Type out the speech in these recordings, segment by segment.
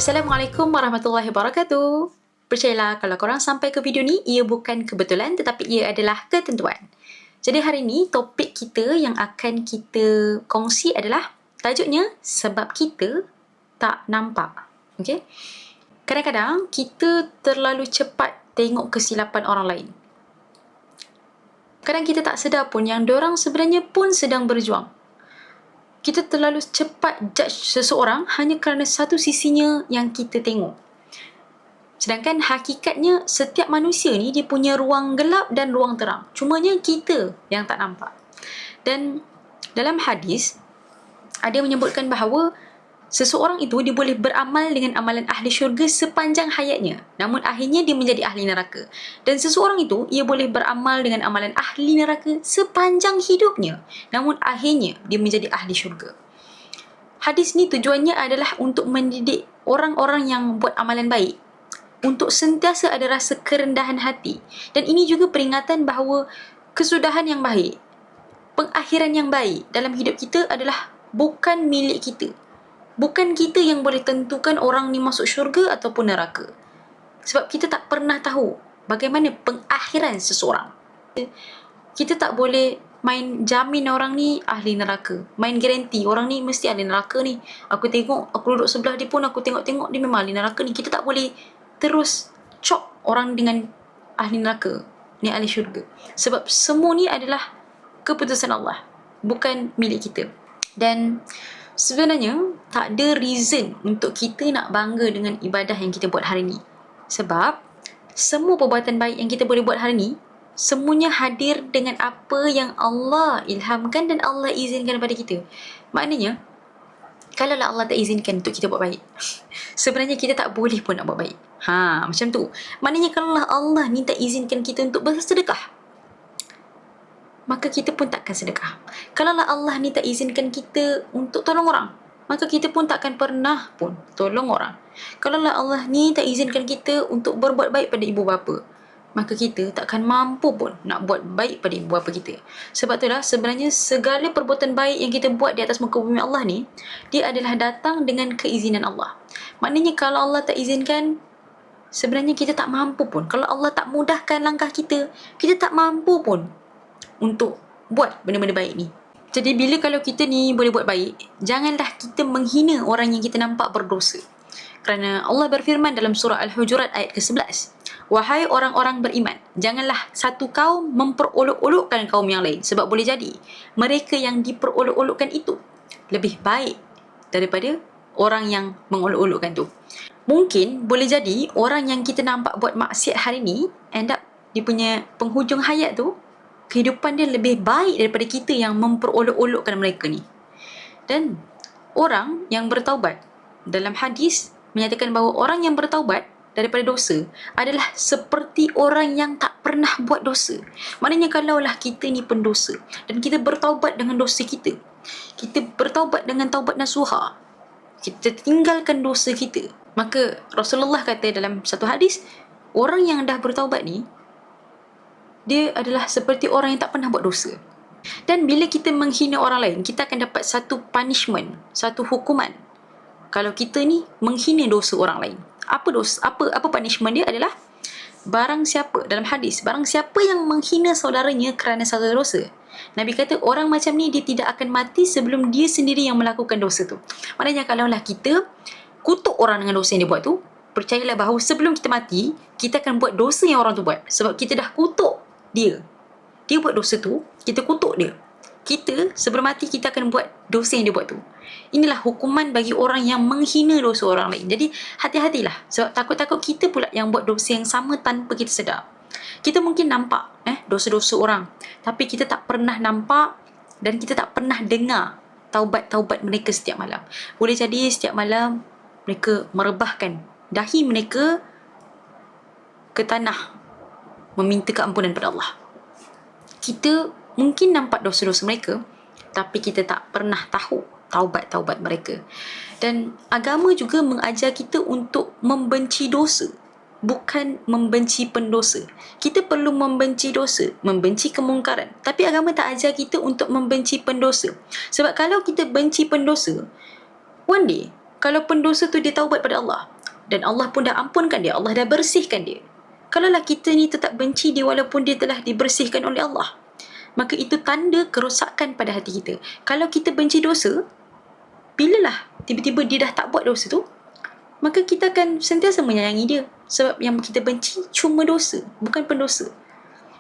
Assalamualaikum warahmatullahi wabarakatuh. Percayalah kalau korang sampai ke video ni, ia bukan kebetulan tetapi ia adalah ketentuan. Jadi hari ni topik kita yang akan kita kongsi adalah tajuknya sebab kita tak nampak. Okay? Kadang-kadang kita terlalu cepat tengok kesilapan orang lain. Kadang kita tak sedar pun yang diorang sebenarnya pun sedang berjuang. Kita terlalu cepat judge seseorang hanya kerana satu sisinya yang kita tengok. Sedangkan hakikatnya setiap manusia ni dia punya ruang gelap dan ruang terang. Cumanya kita yang tak nampak. Dan dalam hadis ada menyebutkan bahawa seseorang itu dia boleh beramal dengan amalan ahli syurga sepanjang hayatnya. Namun akhirnya dia menjadi ahli neraka. Dan seseorang itu ia boleh beramal dengan amalan ahli neraka sepanjang hidupnya. Namun akhirnya dia menjadi ahli syurga. Hadis ni tujuannya adalah untuk mendidik orang-orang yang buat amalan baik untuk sentiasa ada rasa kerendahan hati. Dan ini juga peringatan bahawa kesudahan yang baik, pengakhiran yang baik dalam hidup kita adalah bukan milik kita. Bukan kita yang boleh tentukan orang ni masuk syurga ataupun neraka. Sebab kita tak pernah tahu bagaimana pengakhiran seseorang. Kita tak boleh main jamin orang ni ahli neraka. Main garanti orang ni mesti ahli neraka ni. Aku tengok, aku duduk sebelah dia pun aku tengok-tengok dia memang ahli neraka ni. Kita tak boleh terus cop orang dengan ahli neraka, ni ahli syurga. Sebab semua ni adalah keputusan Allah, bukan milik kita. Dan sebenarnya tak ada reason untuk kita nak bangga dengan ibadah yang kita buat hari ni. Sebab semua perbuatan baik yang kita boleh buat hari ni, semuanya hadir dengan apa yang Allah ilhamkan dan Allah izinkan kepada kita. Maknanya kalaulah Allah tak izinkan untuk kita buat baik, sebenarnya kita tak boleh pun nak buat baik. Macam tu. Maknanya kalaulah Allah ni tak izinkan kita untuk bersedekah, maka kita pun takkan sedekah. Kalaulah Allah ni tak izinkan kita untuk tolong orang, maka kita pun takkan pernah pun tolong orang. Kalaulah Allah ni tak izinkan kita untuk berbuat baik pada ibu bapa, maka kita takkan mampu pun nak buat baik pada ibu bapa kita. Sebab itulah sebenarnya segala perbuatan baik yang kita buat di atas muka bumi Allah ni, dia adalah datang dengan keizinan Allah. Maknanya kalau Allah tak izinkan, sebenarnya kita tak mampu pun. Kalau Allah tak mudahkan langkah kita, kita tak mampu pun untuk buat benda-benda baik ni. Jadi bila kalau kita ni boleh buat baik, janganlah kita menghina orang yang kita nampak berdosa. Kerana Allah berfirman dalam surah Al-Hujurat ayat ke-11, wahai orang-orang beriman, janganlah satu kaum memperolok-olokkan kaum yang lain, sebab boleh jadi mereka yang diperolok-olokkan itu lebih baik daripada orang yang mengolok-olokkan tu. Mungkin boleh jadi orang yang kita nampak buat maksiat hari ni, end up dia punya penghujung hayat tu, kehidupan dia lebih baik daripada kita yang memperolok-olokkan mereka ni. Dan orang yang bertaubat, dalam hadis menyatakan bahawa orang yang bertaubat daripada dosa adalah seperti orang yang tak pernah buat dosa. Maknanya kalaulah kita ni pendosa dan kita bertaubat dengan dosa kita, kita bertaubat dengan taubat nasuha, kita tinggalkan dosa kita, maka Rasulullah kata dalam satu hadis, orang yang dah bertaubat ni, dia adalah seperti orang yang tak pernah buat dosa. Dan bila kita menghina orang lain, kita akan dapat satu punishment, satu hukuman. Kalau kita ni menghina dosa orang lain, apa punishment dia adalah, barang siapa, dalam hadis, barang siapa yang menghina saudaranya kerana satu dosa, Nabi kata orang macam ni dia tidak akan mati sebelum dia sendiri yang melakukan dosa tu. Maknanya kalaulah kita kutuk orang dengan dosa yang dia buat tu, percayalah bahawa sebelum kita mati, kita akan buat dosa yang orang tu buat. Sebab kita dah kutuk dia buat dosa tu, kita kutuk dia. Kita sebelum mati kita akan buat dosa yang dia buat tu. Inilah hukuman bagi orang yang menghina dosa orang lain. Jadi hati-hatilah, sebab takut-takut kita pula yang buat dosa yang sama tanpa kita sedar. Kita mungkin nampak dosa-dosa orang, tapi kita tak pernah nampak dan kita tak pernah dengar taubat-taubat mereka setiap malam. Boleh jadi setiap malam mereka merebahkan dahi mereka ke tanah meminta keampunan pada Allah. Kita mungkin nampak dosa-dosa mereka, tapi kita tak pernah tahu taubat-taubat mereka. Dan agama juga mengajar kita untuk membenci dosa, bukan membenci pendosa. Kita perlu membenci dosa, membenci kemungkaran. Tapi agama tak ajar kita untuk membenci pendosa. Sebab kalau kita benci pendosa, one day, kalau pendosa tu dia taubat pada Allah, Dan Allah pun dah ampunkan dia, Allah dah bersihkan dia. Kalaulah kita ni tetap benci dia walaupun dia telah dibersihkan oleh Allah, maka itu tanda kerosakan pada hati kita. Kalau kita benci dosa, bilalah tiba-tiba dia dah tak buat dosa tu, maka kita akan sentiasa menyayangi dia. Sebab yang kita benci cuma dosa, bukan pendosa.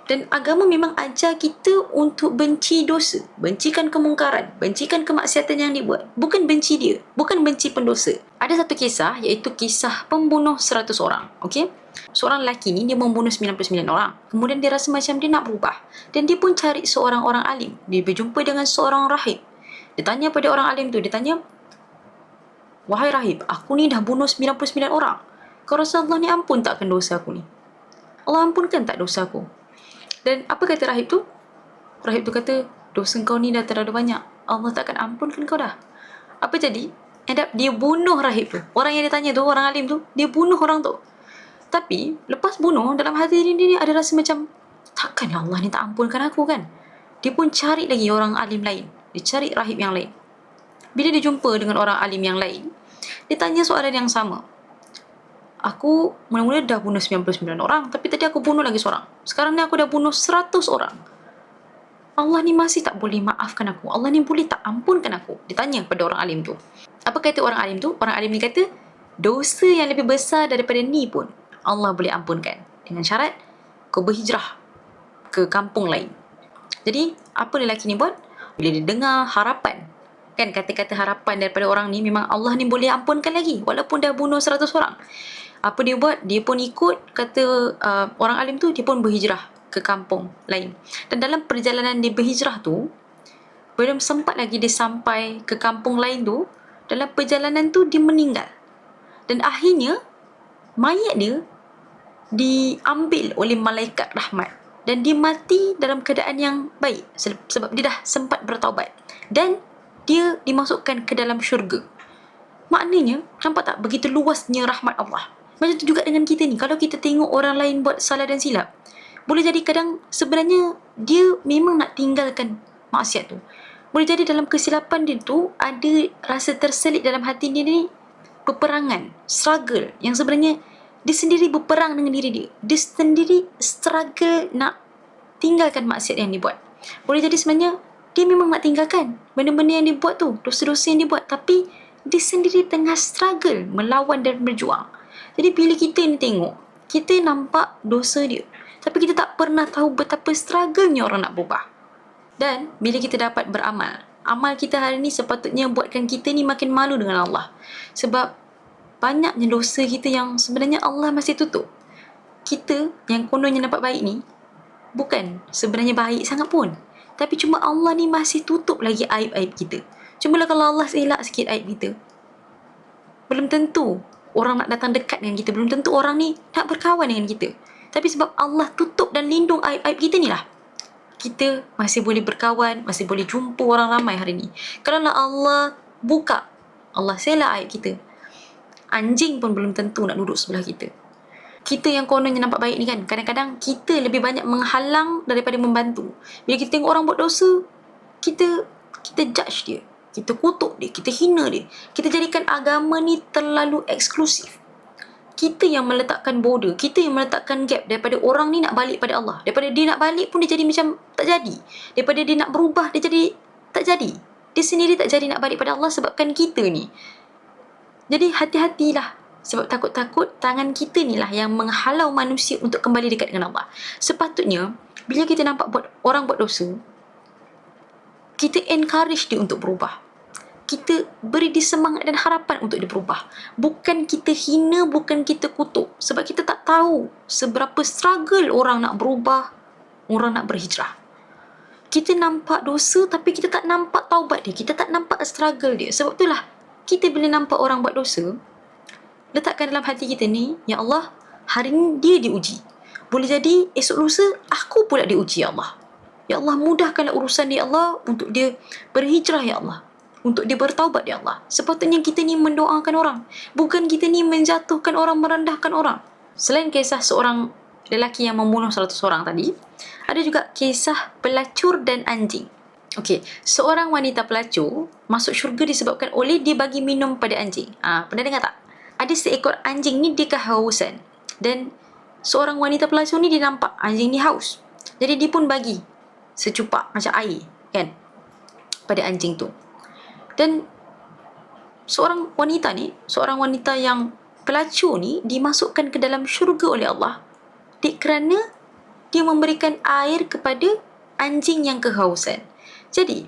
Dan agama memang ajar kita untuk benci dosa, bencikan kemungkaran, bencikan kemaksiatan yang dibuat. Bukan benci dia, bukan benci pendosa. Ada satu kisah, iaitu kisah pembunuh 100 orang. Okay? Seorang lelaki ni dia membunuh 99 orang. Kemudian dia rasa macam dia nak berubah. Dan dia pun cari seorang orang alim. Dia berjumpa dengan seorang rahib. Dia tanya pada orang alim tu, dia tanya, "Wahai rahib, aku ni dah bunuh 99 orang. Kau rasa Allah ni ampun takkan dosa aku ni? Allah ampunkan tak dosa aku?" Dan apa kata rahib tu? Rahib tu kata, "Dosa kau ni dah terlalu banyak. Allah takkan ampunkan kau dah." Apa jadi? End up dia bunuh rahib tu. Orang yang dia tanya tu, orang alim tu, dia bunuh orang tu. Tapi lepas bunuh, dalam hati dia ada rasa macam, takkanlah Allah ni tak ampunkan aku kan? Dia pun cari lagi orang alim lain. Dia cari rahib yang lain. Bila dia jumpa dengan orang alim yang lain, dia tanya soalan yang sama. "Aku mula-mula dah bunuh 99 orang, tapi tadi aku bunuh lagi seorang. Sekarang ni aku dah bunuh 100 orang. Allah ni masih tak boleh maafkan aku. Allah ni boleh tak ampunkan aku?" Dia tanya pada orang alim tu. Apa kata orang alim tu? Orang alim ni kata, dosa yang lebih besar daripada ni pun Allah boleh ampunkan. Dengan syarat, kau berhijrah ke kampung lain. Jadi, apa lelaki ni buat? Bila dia dengar harapan, kan kata-kata harapan daripada orang ni, memang Allah ni boleh ampunkan lagi walaupun dah bunuh 100 orang. Apa dia buat? Dia pun ikut kata orang alim tu, dia pun berhijrah ke kampung lain. Dan dalam perjalanan dia berhijrah tu, belum sempat lagi dia sampai ke kampung lain tu, dalam perjalanan tu dia meninggal. Dan akhirnya mayat dia diambil oleh malaikat rahmat. Dan dia mati dalam keadaan yang baik sebab dia dah sempat bertaubat. Dan dia dimasukkan ke dalam syurga. Maknanya, nampak tak begitu luasnya rahmat Allah? Macam tu juga dengan kita ni. Kalau kita tengok orang lain buat salah dan silap, boleh jadi kadang sebenarnya dia memang nak tinggalkan maksiat tu. Boleh jadi dalam kesilapan dia tu ada rasa terselit dalam hati dia ni, peperangan, struggle yang sebenarnya dia sendiri berperang dengan diri dia. Dia sendiri struggle nak tinggalkan maksiat yang dia buat. Boleh jadi sebenarnya dia memang nak tinggalkan benda-benda yang dia buat tu, dosa-dosa yang dia buat, tapi dia sendiri tengah struggle melawan dan berjuang. Jadi bila kita ni tengok, kita nampak dosa dia, tapi kita tak pernah tahu betapa struggle-nya orang nak berubah. Dan bila kita dapat beramal, amal kita hari ni sepatutnya buatkan kita ni makin malu dengan Allah. Sebab banyaknya dosa kita yang sebenarnya Allah masih tutup. Kita yang kononnya nampak baik ni, bukan sebenarnya baik sangat pun. Tapi cuma Allah ni masih tutup lagi aib-aib kita. Cubalah kalau Allah elak sikit aib kita, belum tentu orang nak datang dekat dengan kita. Belum tentu orang ni nak berkawan dengan kita. Tapi sebab Allah tutup dan lindung aib-aib kita ni lah, kita masih boleh berkawan, masih boleh jumpa orang ramai hari ni. Kalau Allah buka, Allah selak aib kita, anjing pun belum tentu nak duduk sebelah kita. Kita yang kononnya nampak baik ni kan, kadang-kadang kita lebih banyak menghalang daripada membantu. Bila kita tengok orang buat dosa, kita judge dia, kita kutuk dia, kita hina dia. Kita jadikan agama ni terlalu eksklusif. Kita yang meletakkan border, kita yang meletakkan gap daripada orang ni nak balik pada Allah. Daripada dia nak balik pun dia jadi macam tak jadi. Daripada dia nak berubah, dia jadi tak jadi. Dia sendiri tak jadi nak balik pada Allah sebabkan kita ni. Jadi hati-hatilah, sebab takut-takut tangan kita ni lah yang menghalau manusia untuk kembali dekat dengan Allah. Sepatutnya bila kita nampak orang buat dosa, kita encourage dia untuk berubah. Kita beri dia semangat dan harapan untuk dia berubah. Bukan kita hina, bukan kita kutuk. Sebab kita tak tahu seberapa struggle orang nak berubah, orang nak berhijrah. Kita nampak dosa tapi kita tak nampak taubat dia, kita tak nampak struggle dia. Sebab itulah kita bila nampak orang buat dosa, letakkan dalam hati kita ni, ya Allah, hari ni dia diuji. Boleh jadi esok lusa aku pula diuji, ya Allah. Ya Allah, mudahkanlah urusan dia, ya Allah, untuk dia berhijrah, ya Allah, untuk dia bertaubat, ya Allah. Sepatutnya kita ni mendoakan orang, bukan kita ni menjatuhkan orang, merendahkan orang. Selain kisah seorang lelaki yang membunuh 100 orang tadi, ada juga kisah pelacur dan anjing. Okey, seorang wanita pelacur masuk syurga disebabkan oleh dia bagi minum pada anjing. Pernah dengar tak? ada seekor anjing ni dia kehausan. Dan seorang wanita pelacur ni dia nampak anjing ni haus. Jadi dia pun bagi secupak macam air kan pada anjing tu. Dan seorang wanita yang pelacur ni dimasukkan ke dalam syurga oleh Allah kerana dia memberikan air kepada anjing yang kehausan. Jadi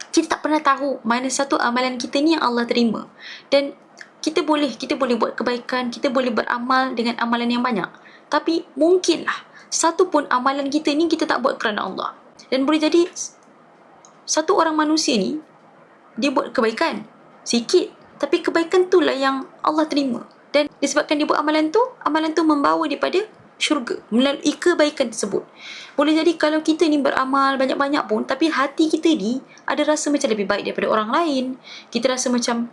kita tak pernah tahu mana satu amalan kita ni yang Allah terima. Dan kita boleh buat kebaikan, kita boleh beramal dengan amalan yang banyak. Tapi mungkinlah satu pun amalan kita ni kita tak buat kerana Allah. Dan boleh jadi satu orang manusia ni dia buat kebaikan sikit, tapi kebaikan tu lah yang Allah terima. Dan disebabkan dia buat amalan tu membawa dia pada syurga melalui kebaikan tersebut. Boleh jadi kalau kita ni beramal banyak-banyak pun, tapi hati kita ni ada rasa macam lebih baik daripada orang lain, kita rasa macam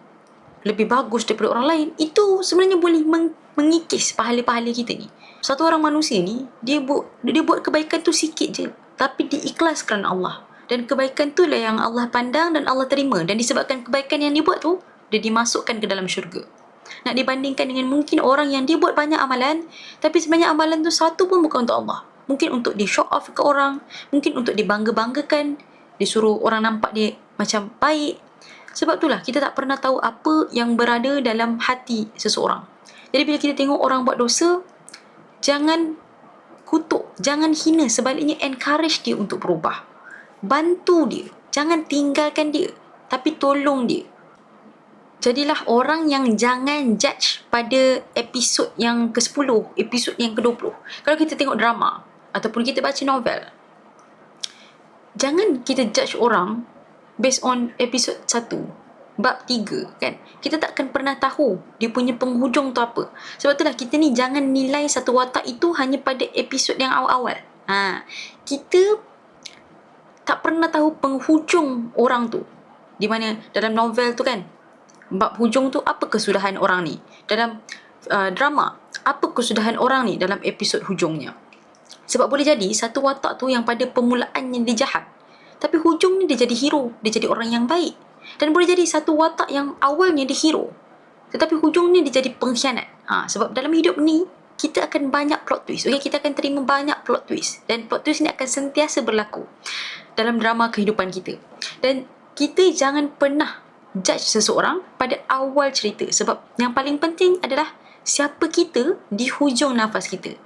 lebih bagus daripada orang lain, itu sebenarnya boleh mengikis pahala-pahala kita ni. Satu orang manusia ni dia buat kebaikan tu sikit je, tapi diikhlas kerana Allah. Dan kebaikan tu lah yang Allah pandang dan Allah terima. Dan disebabkan kebaikan yang dia buat tu, dia dimasukkan ke dalam syurga. Nak dibandingkan dengan mungkin orang yang dia buat banyak amalan, tapi sebenarnya amalan tu satu pun bukan untuk Allah. Mungkin untuk di show off ke orang, mungkin untuk dibangga-banggakan, disuruh orang nampak dia macam baik. Sebab itulah kita tak pernah tahu apa yang berada dalam hati seseorang. Jadi bila kita tengok orang buat dosa, jangan kutuk, jangan hina, sebaliknya encourage dia untuk berubah. Bantu dia, jangan tinggalkan dia, tapi tolong dia. Jadilah orang yang jangan judge pada episod yang ke-10, episod yang ke-20. Kalau kita tengok drama ataupun kita baca novel, jangan kita judge orang based on episod 1, bab 3 kan. Kita takkan pernah tahu dia punya penghujung tu apa. Sebab itulah kita ni jangan nilai satu watak itu hanya pada episod yang awal-awal. Kita tak pernah tahu penghujung orang tu. Di mana dalam novel tu kan, bab hujung tu apa kesudahan orang ni. Dalam drama, apa kesudahan orang ni dalam episod hujungnya. Sebab boleh jadi satu watak tu yang pada permulaannya dia jahat, tapi hujung ni dia jadi hero, dia jadi orang yang baik. Dan boleh jadi satu watak yang awalnya dia hero, tetapi hujungnya dia jadi pengkhianat. Sebab dalam hidup ni kita akan banyak plot twist. Okay, kita akan terima banyak plot twist. Dan plot twist ni akan sentiasa berlaku dalam drama kehidupan kita. Dan kita jangan pernah judge seseorang pada awal cerita. Sebab yang paling penting adalah siapa kita di hujung nafas kita.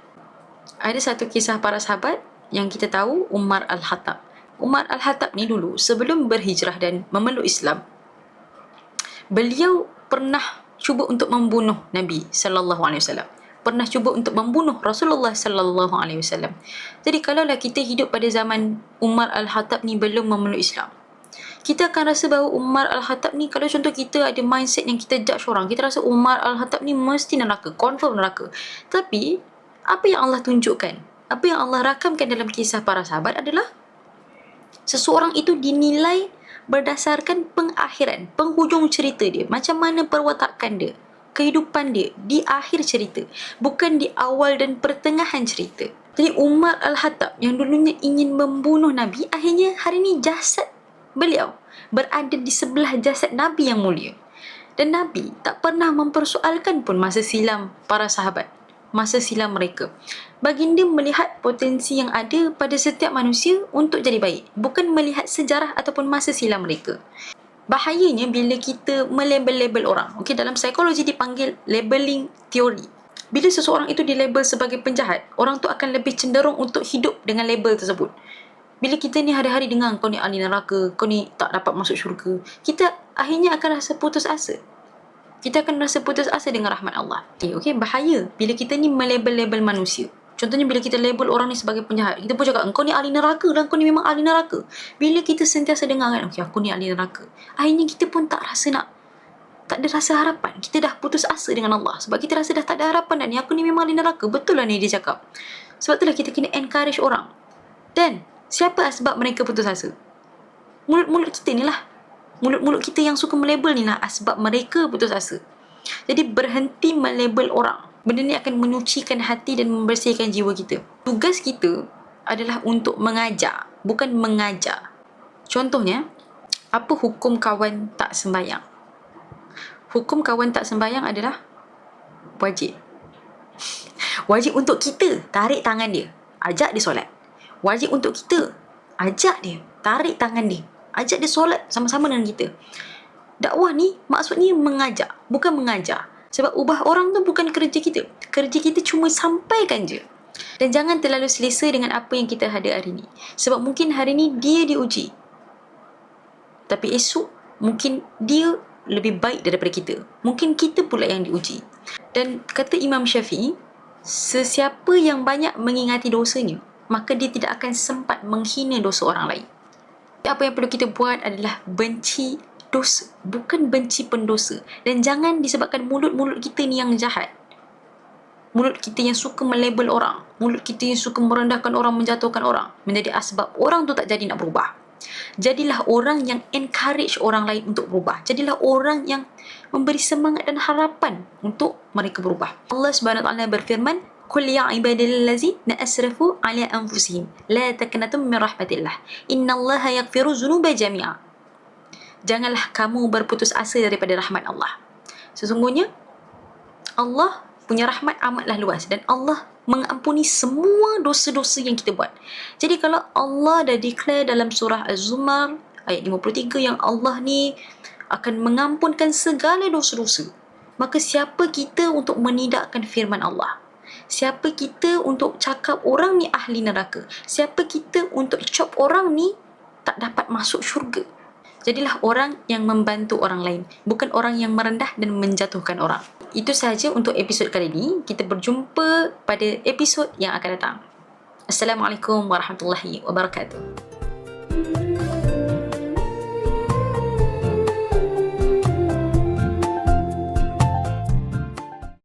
Ada satu kisah para sahabat yang kita tahu, Umar Al-Khattab. Umar Al-Khattab ni dulu sebelum berhijrah dan memeluk Islam, beliau pernah cuba untuk membunuh Nabi sallallahu alaihi wasallam. Pernah cuba untuk membunuh Rasulullah sallallahu alaihi wasallam. Jadi kalaulah kita hidup pada zaman Umar Al-Khattab ni belum memeluk Islam, kita akan rasa bahawa Umar Al-Khattab ni, kalau contoh kita ada mindset yang kita judge orang, kita rasa Umar Al-Khattab ni mesti neraka, confirm neraka. Tapi apa yang Allah tunjukkan, apa yang Allah rakamkan dalam kisah para sahabat adalah seseorang itu dinilai berdasarkan pengakhiran, penghujung cerita dia, macam mana perwatakan dia, kehidupan dia di akhir cerita, bukan di awal dan pertengahan cerita. Jadi Umar Al-Khattab yang dulunya ingin membunuh Nabi, akhirnya hari ini jasad beliau berada di sebelah jasad Nabi yang mulia. Dan Nabi tak pernah mempersoalkan pun masa silam para sahabat, masa silam mereka. Baginda melihat potensi yang ada pada setiap manusia untuk jadi baik, bukan melihat sejarah ataupun masa silam mereka. Bahayanya bila kita melabel-label orang. Okey, dalam psikologi dipanggil labeling teori. Bila seseorang itu dilabel sebagai penjahat, orang tu akan lebih cenderung untuk hidup dengan label tersebut. Bila kita ni hari-hari dengar kau ni ahli neraka, kau ni tak dapat masuk syurga, kita akhirnya akan rasa putus asa. Kita akan rasa putus asa dengan rahmat Allah. Okey, bahaya bila kita ni melabel-label manusia. Contohnya bila kita label orang ni sebagai penjahat, kita pun cakap engkau ni ahli neraka dan kau ni memang ahli neraka. Bila kita sentiasa dengar kan, okey aku ni ahli neraka, akhirnya kita pun tak ada rasa harapan. Kita dah putus asa dengan Allah sebab kita rasa dah tak ada harapan, dan ni aku ni memang ahli neraka. Betul lah ni dia cakap. Sebab itulah kita kena encourage orang. Dan siapa asbab mereka putus asa? Mulut-mulut kita ni lah. Mulut-mulut kita yang suka melabel ni lah asbab mereka putus asa. Jadi berhenti melabel orang. Benda ni akan menyucikan hati dan membersihkan jiwa kita. Tugas kita adalah untuk mengajar, bukan mengajar. Contohnya, apa hukum kawan tak sembahyang? Hukum kawan tak sembahyang adalah Wajib. Wajib untuk kita tarik tangan dia, ajak dia solat. Wajib untuk kita ajak dia, tarik tangan dia, ajak dia solat sama-sama dengan kita. Dakwah ni maksudnya mengajak, bukan mengajar. Sebab ubah orang tu bukan kerja kita. Kerja kita cuma sampaikan je. Dan jangan terlalu selesa dengan apa yang kita ada hari ni. Sebab mungkin hari ni dia diuji, tapi esok mungkin dia lebih baik daripada kita. Mungkin kita pula yang diuji. Dan kata Imam Syafi'i, sesiapa yang banyak mengingati dosanya, maka dia tidak akan sempat menghina dosa orang lain. Apa yang perlu kita buat adalah benci dosa, bukan benci pendosa. Dan jangan disebabkan mulut-mulut kita ni yang jahat, mulut kita yang suka melabel orang, mulut kita yang suka merendahkan orang, menjatuhkan orang, menjadi asbab orang tu tak jadi nak berubah. Jadilah orang yang encourage orang lain untuk berubah. Jadilah orang yang memberi semangat dan harapan untuk mereka berubah. Allah Subhanahu Wa Taala berfirman, "Qul ya ibadillazina asrafu ala anfusihim la taqnatu min rahmatillah. Innallaha yaghfiru dzunuba jami'a." Janganlah kamu berputus asa daripada rahmat Allah. Sesungguhnya Allah punya rahmat amatlah luas dan Allah mengampuni semua dosa-dosa yang kita buat. Jadi kalau Allah dah declare dalam surah Az-Zumar ayat 53 yang Allah ni akan mengampunkan segala dosa-dosa, maka siapa kita untuk menidakkan firman Allah? Siapa kita untuk cakap orang ni ahli neraka? Siapa kita untuk cop orang ni tak dapat masuk syurga? Jadilah orang yang membantu orang lain, bukan orang yang merendah dan menjatuhkan orang. Itu sahaja untuk episod kali ini. Kita berjumpa pada episod yang akan datang. Assalamualaikum warahmatullahi wabarakatuh.